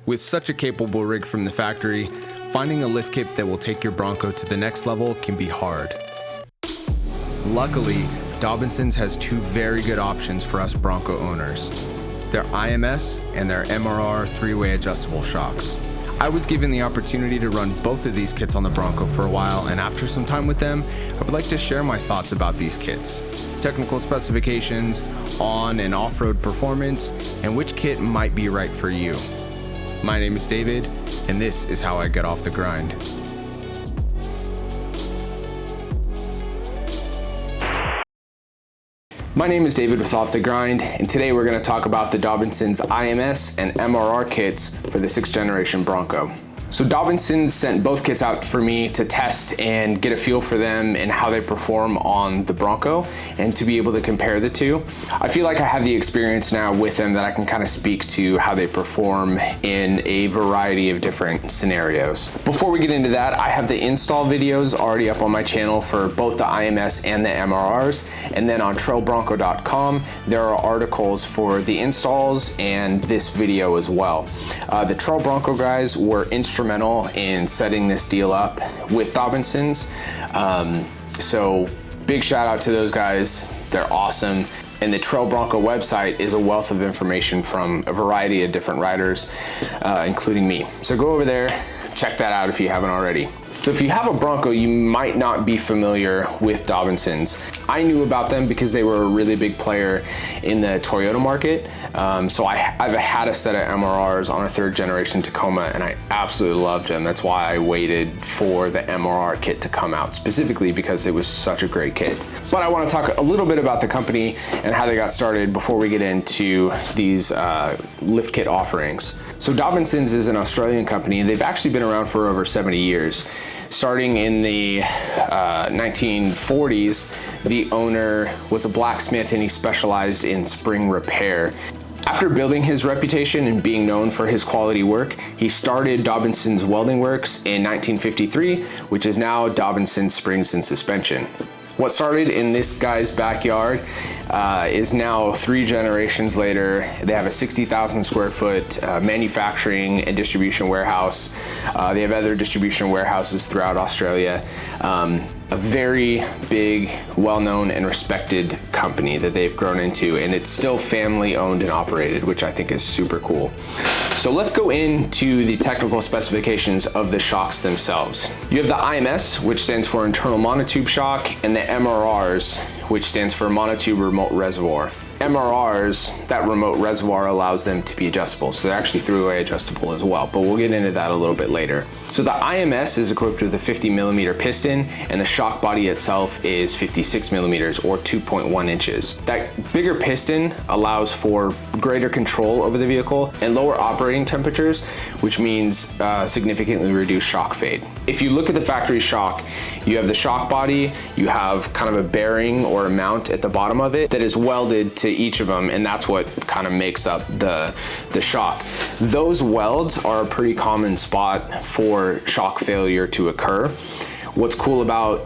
With such a capable rig from the factory, finding a lift kit that will take your Bronco to the next level can be hard. Luckily, Dobinsons has two very good options for us Bronco owners: their IMS and their MRR 3-way adjustable shocks. I was given the opportunity to run both of these kits on the Bronco for a while, and after some time with them, I would like to share my thoughts about these kits, technical specifications, on and off-road performance, and which kit might be right for you. My name is David, and this is how I get off the grind. My name is David with Off the Grind, and today we're going to talk about the Dobinsons IMS and MRR kits for the 6th generation Bronco. So Dobinsons sent both kits out for me to test and get a feel for them and how they perform on the Bronco, and to be able to compare the two. I feel like I have the experience now with them that I can kind of speak to how they perform in a variety of different scenarios. Before we get into that, I have the install videos already up on my channel for both the IMS and the MRRs, and then on trailbronco.com there are articles for the installs and this video as well. The Trail Bronco guys were instrumental in setting this deal up with Dobinsons. So big shout out to those guys. They're awesome. And the Trail Bronco website is a wealth of information from a variety of different riders, including me. So go over there, check that out if you haven't already. So if you have a Bronco, you might not be familiar with Dobinsons. I knew about them because they were a really big player in the Toyota market. So I've had a set of MRRs on a 3rd generation Tacoma, and I absolutely loved them. That's why I waited for the MRR kit to come out, specifically because it was such a great kit. But I want to talk a little bit about the company and how they got started before we get into these lift kit offerings. So Dobinsons is an Australian company. They've actually been around for over 70 years. Starting in the 1940s, the owner was a blacksmith and he specialized in spring repair. After building his reputation and being known for his quality work, he started Dobinsons Welding Works in 1953, which is now Dobinsons Springs and Suspension. What started in this guy's backyard is now 3 generations later. They have a 60,000 square foot manufacturing and distribution warehouse. They have other distribution warehouses throughout Australia. A very big, well-known and respected company that they've grown into, and it's still family owned and operated, which I think is super cool. So let's go into the technical specifications of the shocks themselves. You have the IMS, which stands for internal monotube shock, and the MRRs, which stands for monotube remote reservoir. MRRs, that remote reservoir allows them to be adjustable, so they're actually 3-way adjustable as well, but we'll get into that a little bit later. So the IMS is equipped with a 50mm piston, and the shock body itself is 56mm or 2.1 inches. That bigger piston allows for greater control over the vehicle and lower operating temperatures, which means significantly reduced shock fade. If you look at the factory shock, you have the shock body, you have kind of a bearing or a mount at the bottom of it that is welded to each of them, and that's what kind of makes up the shock. Those welds are a pretty common spot for shock failure to occur. What's cool about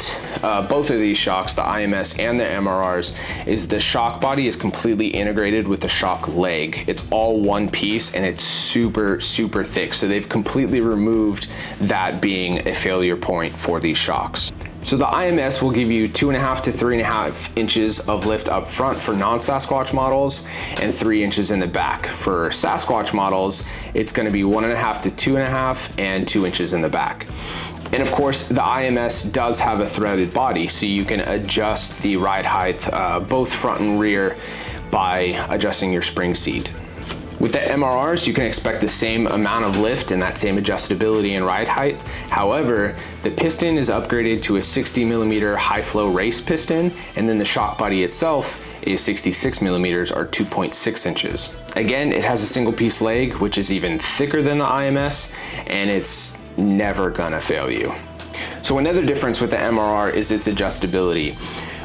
both of these shocks, the IMS and the MRRs, is the shock body is completely integrated with the shock leg. It's all one piece and it's super, super thick. So they've completely removed that being a failure point for these shocks. So the IMS will give you 2.5 to 3.5 inches of lift up front for non-Sasquatch models, and 3 inches in the back. For Sasquatch models, it's going to be 1.5 to 2.5 and 2 inches in the back. And of course, the IMS does have a threaded body, so you can adjust the ride height, both front and rear, by adjusting your spring seat. With the MRRs, you can expect the same amount of lift and that same adjustability and ride height. However, the piston is upgraded to a 60mm high flow race piston, and then the shock body itself is 66mm or 2.6 inches. Again, it has a single piece leg, which is even thicker than the IMS, and it's never gonna fail you. So another difference with the MRR is its adjustability.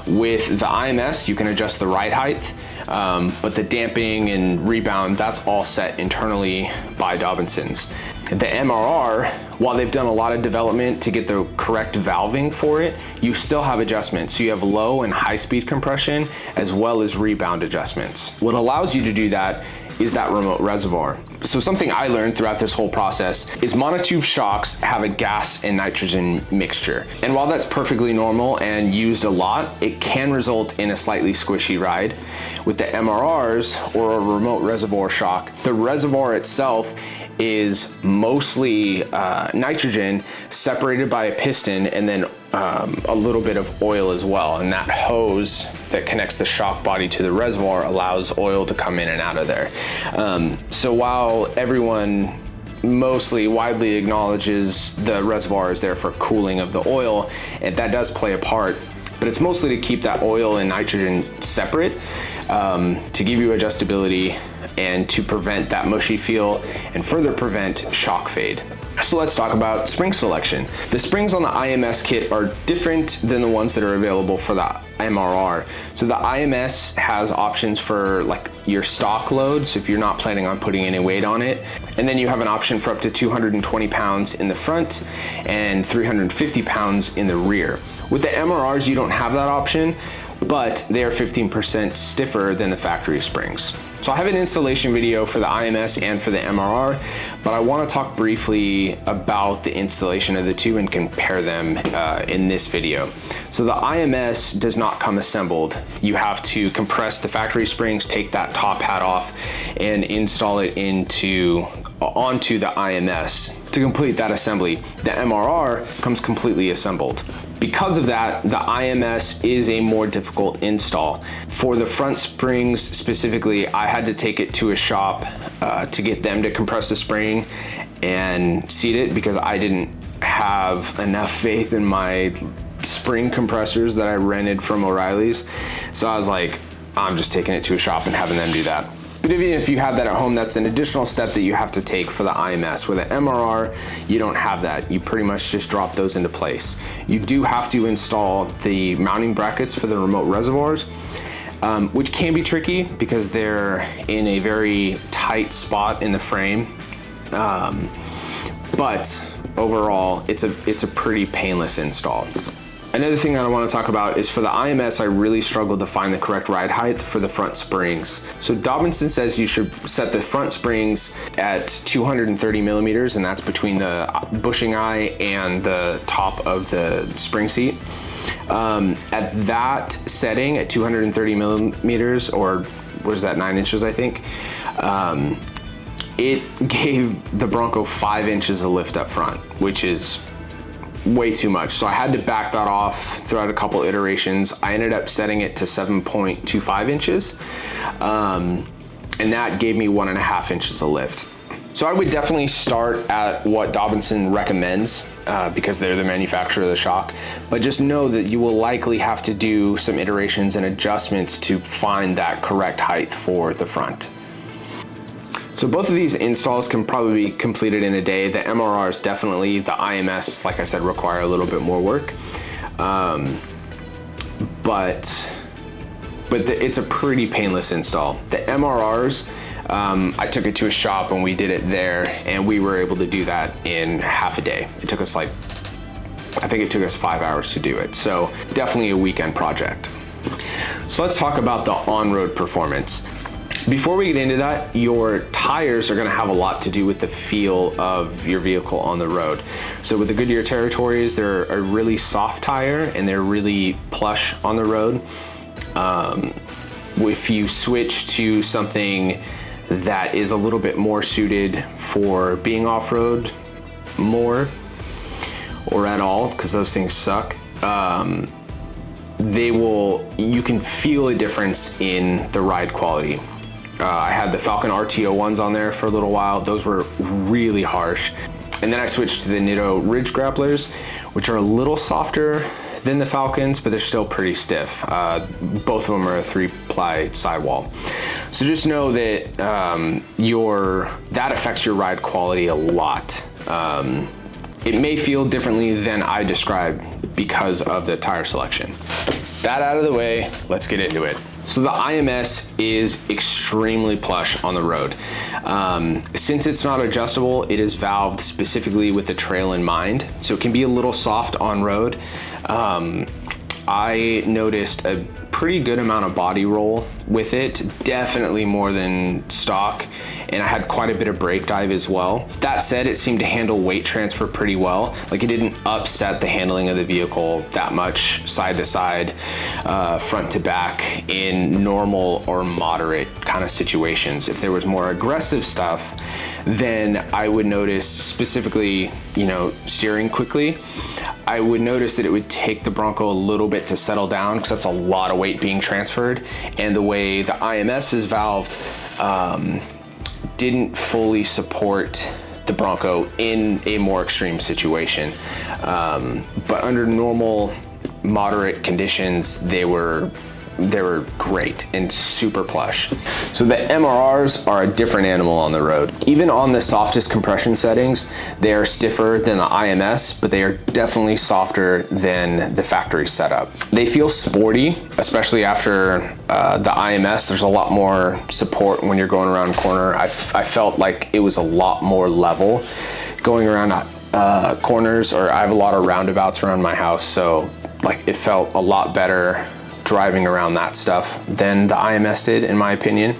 With the IMS, you can adjust the ride height, but the damping and rebound, that's all set internally by Dobinsons. The MRR, while they've done a lot of development to get the correct valving for it, you still have adjustments. So you have low and high speed compression as well as rebound adjustments. What allows you to do that is that remote reservoir. So something I learned throughout this whole process is monotube shocks have a gas and nitrogen mixture. And while that's perfectly normal and used a lot, it can result in a slightly squishy ride. With the MRRs, or a remote reservoir shock, the reservoir itself is mostly nitrogen separated by a piston and then a little bit of oil as well. And that hose that connects the shock body to the reservoir allows oil to come in and out of there. So while everyone mostly widely acknowledges the reservoir is there for cooling of the oil, and that does play a part, but it's mostly to keep that oil and nitrogen separate, to give you adjustability and to prevent that mushy feel and further prevent shock fade. So let's talk about spring selection. The springs on the IMS kit are different than the ones that are available for the MRR. So the IMS has options for like your stock load, so if you're not planning on putting any weight on it. And then you have an option for up to 220 pounds in the front and 350 pounds in the rear. With the MRRs, you don't have that option, but they are 15% stiffer than the factory springs. So I have an installation video for the IMS and for the MRR, but I want to talk briefly about the installation of the two and compare them in this video. So the IMS does not come assembled. You have to compress the factory springs, take that top hat off, and install it onto the IMS. To complete that assembly, the MRR comes completely assembled. Because of that, the IMS is a more difficult install. For the front springs specifically, I had to take it to a shop to get them to compress the spring and seat it because I didn't have enough faith in my spring compressors that I rented from O'Reilly's. So I was like, I'm just taking it to a shop and having them do that. But even if you have that at home, that's an additional step that you have to take for the IMS. With the MRR, you don't have that. You pretty much just drop those into place. You do have to install the mounting brackets for the remote reservoirs, which can be tricky because they're in a very tight spot in the frame. But overall, it's a pretty painless install. Another thing I want to talk about is for the IMS, I really struggled to find the correct ride height for the front springs. So Dobinsons says you should set the front springs at 230 millimeters, and that's between the bushing eye and the top of the spring seat. At that setting, at 230 millimeters, or what is that, 9 inches, I think, it gave the Bronco 5 inches of lift up front, which is way too much. So I had to back that off throughout a couple iterations. I ended up setting it to 7.25 inches. And that gave me 1.5 inches of lift. So I would definitely start at what Dobinson recommends because they're the manufacturer of the shock, but just know that you will likely have to do some iterations and adjustments to find that correct height for the front. So both of these installs can probably be completed in a day. The MRRs definitely, the IMS, like I said, require a little bit more work. But it's a pretty painless install. The MRRs, I took it to a shop and we did it there, and we were able to do that in half a day. It took us I think it took us 5 hours to do it. So definitely a weekend project. So let's talk about the on-road performance. Before we get into that, your tires are going to have a lot to do with the feel of your vehicle on the road. So with the Goodyear Territories, they're a really soft tire and they're really plush on the road. If you switch to something that is a little bit more suited for being off-road more or at all, because those things suck, you can feel a difference in the ride quality. I had the Falcon RT01s on there for a little while. Those were really harsh. And then I switched to the Nitto Ridge Grapplers, which are a little softer than the Falcons, but they're still pretty stiff. Both of them are a 3-ply sidewall. So just know that that affects your ride quality a lot. It may feel differently than I described because of the tire selection. That out of the way, let's get into it. So the IMS is extremely plush on the road. Since it's not adjustable, it is valved specifically with the trail in mind, so it can be a little soft on road. I noticed pretty good amount of body roll with it, definitely more than stock, and I had quite a bit of brake dive as well. That said, it seemed to handle weight transfer pretty well. Like, it didn't upset the handling of the vehicle that much side to side, front to back in normal or moderate kind of situations. If there was more aggressive stuff, then I would notice, specifically, you know, steering quickly, I would notice that it would take the Bronco a little bit to settle down, because that's a lot of weight being transferred, and the way the IMS is valved didn't fully support the Bronco in a more extreme situation. But under normal, moderate conditions, they were great and super plush. So the MRRs are a different animal on the road. Even on the softest compression settings, they are stiffer than the IMS, but they are definitely softer than the factory setup. They feel sporty, especially after the IMS. There's a lot more support when you're going around a corner. I felt like it was a lot more level going around corners, or I have a lot of roundabouts around my house, so like it felt a lot better driving around that stuff than the IMS did, in my opinion.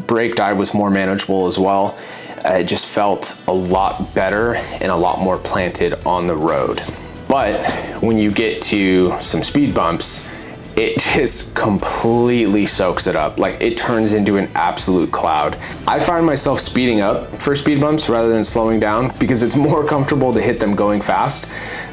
Brake dive was more manageable as well. It just felt a lot better and a lot more planted on the road. But when you get to some speed bumps, it just completely soaks it up. Like, it turns into an absolute cloud. I find myself speeding up for speed bumps rather than slowing down, because it's more comfortable to hit them going fast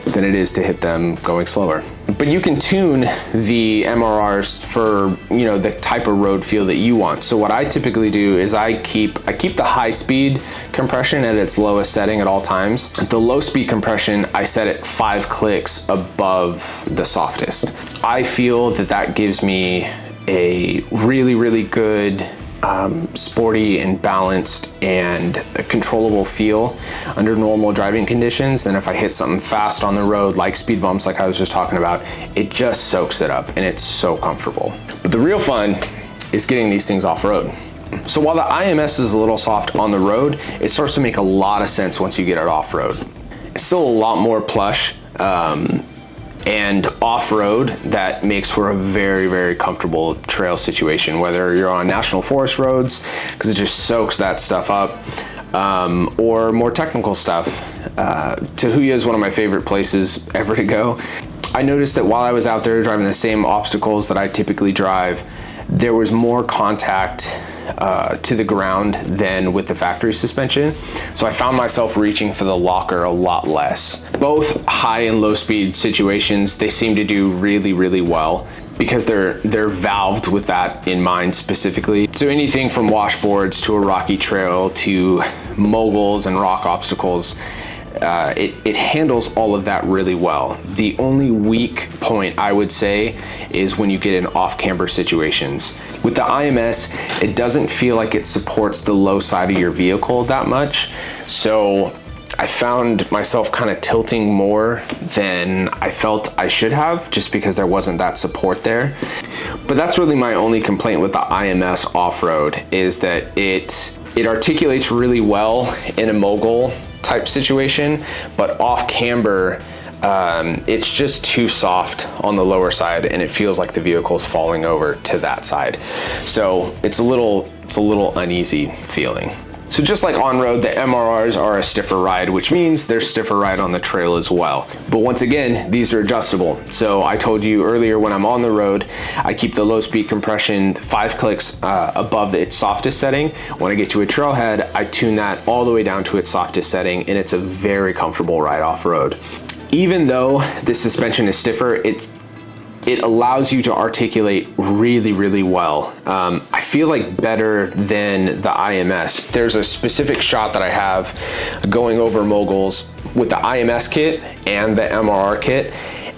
than it is to hit them going slower. But you can tune the MRRs for, you know, the type of road feel that you want. So what I typically do is I keep the high speed compression at its lowest setting at all times. The low speed compression, I set it 5 clicks above the softest. I feel that gives me a really, really good sporty and balanced and a controllable feel under normal driving conditions. And if I hit something fast on the road, like speed bumps, like I was just talking about, it just soaks it up and it's so comfortable. But the real fun is getting these things off road. So while the IMS is a little soft on the road, it starts to make a lot of sense once you get it off road. It's still a lot more plush, and off-road, that makes for a very, very comfortable trail situation, whether you're on national forest roads, because it just soaks that stuff up, or more technical stuff. Tahuya is one of my favorite places ever to go. I noticed that while I was out there driving the same obstacles that I typically drive, there was more contact to the ground than with the factory suspension. So I found myself reaching for the locker a lot less. Both high and low speed situations, they seem to do really, really well, because they're valved with that in mind specifically. So anything from washboards to a rocky trail to moguls and rock obstacles, it handles all of that really well. The only weak point, I would say, is when you get in off-camber situations. With the IMS, it doesn't feel like it supports the low side of your vehicle that much. So I found myself kind of tilting more than I felt I should have, just because there wasn't that support there. But that's really my only complaint with the IMS off-road, is that it articulates really well in a mogul type situation, but off camber, it's just too soft on the lower side, and it feels like the vehicle's falling over to that side. So it's a little uneasy feeling. So just like on-road, the MRRs are a stiffer ride, which means they're stiffer ride on the trail as well. But once again, these are adjustable. So I told you earlier, when I'm on the road, I keep the low speed compression 5 clicks above its softest setting. When I get to a trailhead, I tune that all the way down to its softest setting, and it's a very comfortable ride off-road. Even though the suspension is stiffer, it allows you to articulate really, really well. I feel like better than the IMS. There's a specific shot that I have going over moguls with the IMS kit and the MRR kit,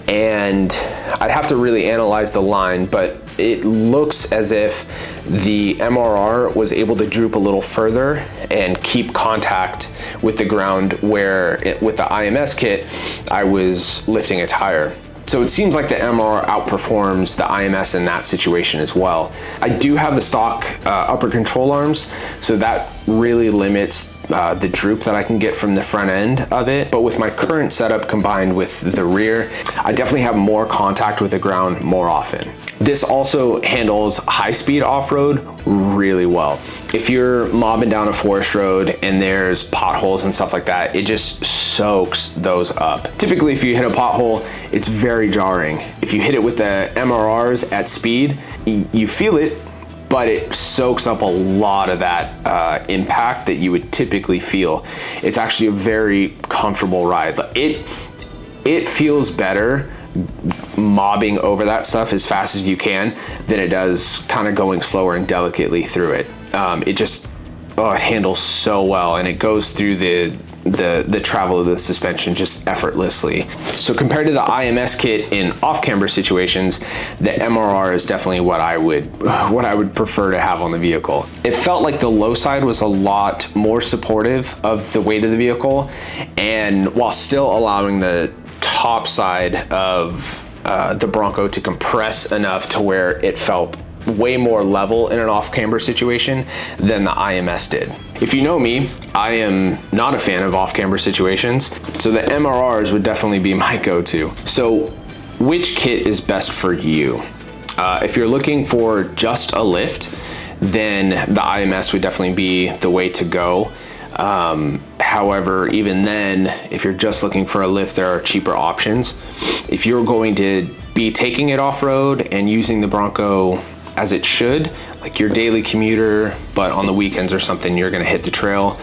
and I'd have to really analyze the line, but it looks as if the MRR was able to droop a little further and keep contact with the ground, where with the IMS kit, I was lifting it higher. So it seems like the MRR outperforms the IMS in that situation as well. I do have the stock upper control arms, so that really limits the droop that I can get from the front end of it. But with my current setup combined with the rear, I definitely have more contact with the ground more often. This also handles high-speed off-road really well. If you're mobbing down a forest road and there's potholes and stuff like that, it just soaks those up. Typically, if you hit a pothole, it's very jarring. If you hit it with the MRRs at speed, you feel it, but it soaks up a lot of that impact that you would typically feel. It's actually a very comfortable ride. It feels better mobbing over that stuff as fast as you can than it does kind of going slower and delicately through it. It handles so well, and it goes through the travel of the suspension just effortlessly. So compared to the IMS kit in off-camber situations, the MRR is definitely what I would prefer to have on the vehicle. It felt like the low side was a lot more supportive of the weight of the vehicle, and while still allowing the top side of the Bronco to compress enough to where it felt way more level in an off-camber situation than the IMS did. If you know me, I am not a fan of off-camber situations, so the MRRs would definitely be my go-to. So which kit is best for you? If you're looking for just a lift, then the IMS would definitely be the way to go. However, even then, if you're just looking for a lift, there are cheaper options. If you're going to be taking it off-road and using the Bronco as it should, like your daily commuter, but on the weekends or something, you're gonna hit the trail,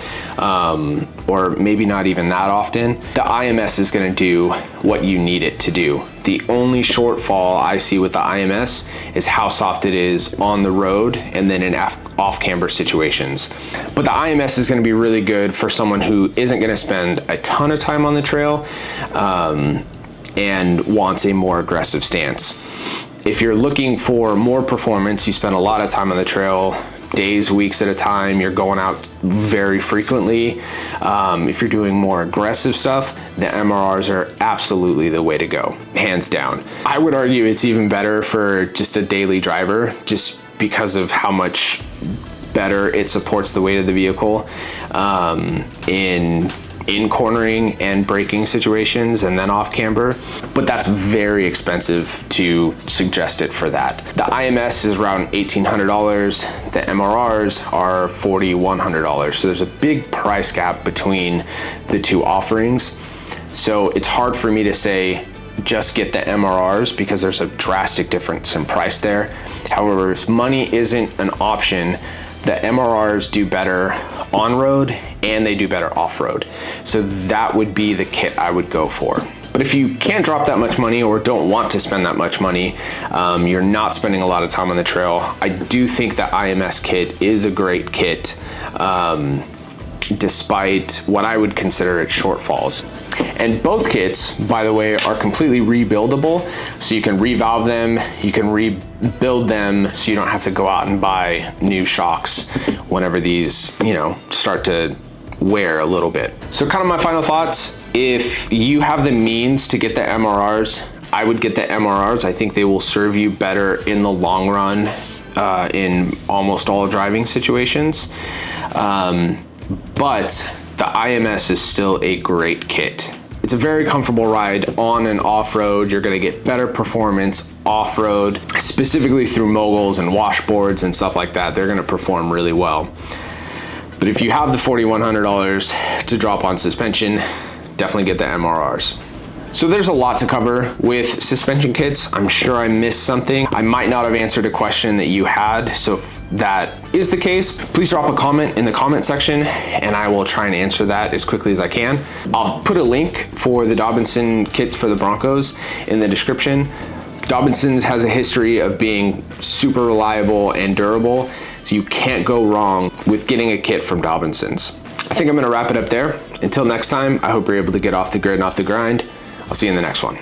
or maybe not even that often, the IMS is gonna do what you need it to do. The only shortfall I see with the IMS is how soft it is on the road and then in off-camber situations. But the IMS is gonna be really good for someone who isn't gonna spend a ton of time on the trail and wants a more aggressive stance. If you're looking for more performance, you spend a lot of time on the trail, days, weeks at a time, you're going out very frequently. If you're doing more aggressive stuff, the MRRs are absolutely the way to go, hands down. I would argue it's even better for just a daily driver, just because of how much better it supports the weight of the vehicle in cornering and braking situations and then off camber, but that's very expensive to suggest it for that. The IMS is around $1,800, the MRRs are $4,100, so there's a big price gap between the two offerings. So it's hard for me to say just get the MRRs because there's a drastic difference in price there. However, if money isn't an option, the MRRs do better on-road and they do better off-road. So that would be the kit I would go for. But if you can't drop that much money or don't want to spend that much money, you're not spending a lot of time on the trail, I do think the IMS kit is a great kit, despite what I would consider its shortfalls. And both kits, by the way, are completely rebuildable. So you can revalve them, you can rebuild them, so you don't have to go out and buy new shocks whenever these, start to wear a little bit. So kind of my final thoughts, if you have the means to get the MRRs, I would get the MRRs. I think they will serve you better in the long run in almost all driving situations. But the IMS is still a great kit. It's a very comfortable ride on and off-road. You're gonna get better performance off-road, specifically through moguls and washboards and stuff like that. They're gonna perform really well. But if you have the $4,100 to drop on suspension, definitely get the MRRs. So there's a lot to cover with suspension kits. I'm sure I missed something. I might not have answered a question that you had. So if that is the case, please drop a comment in the comment section and I will try and answer that as quickly as I can. I'll put a link for the Dobinson kits for the Broncos in the description. Dobinsons has a history of being super reliable and durable, so you can't go wrong with getting a kit from Dobinsons. I think I'm gonna wrap it up there. Until next time, I hope you're able to get off the grid and off the grind. I'll see you in the next one.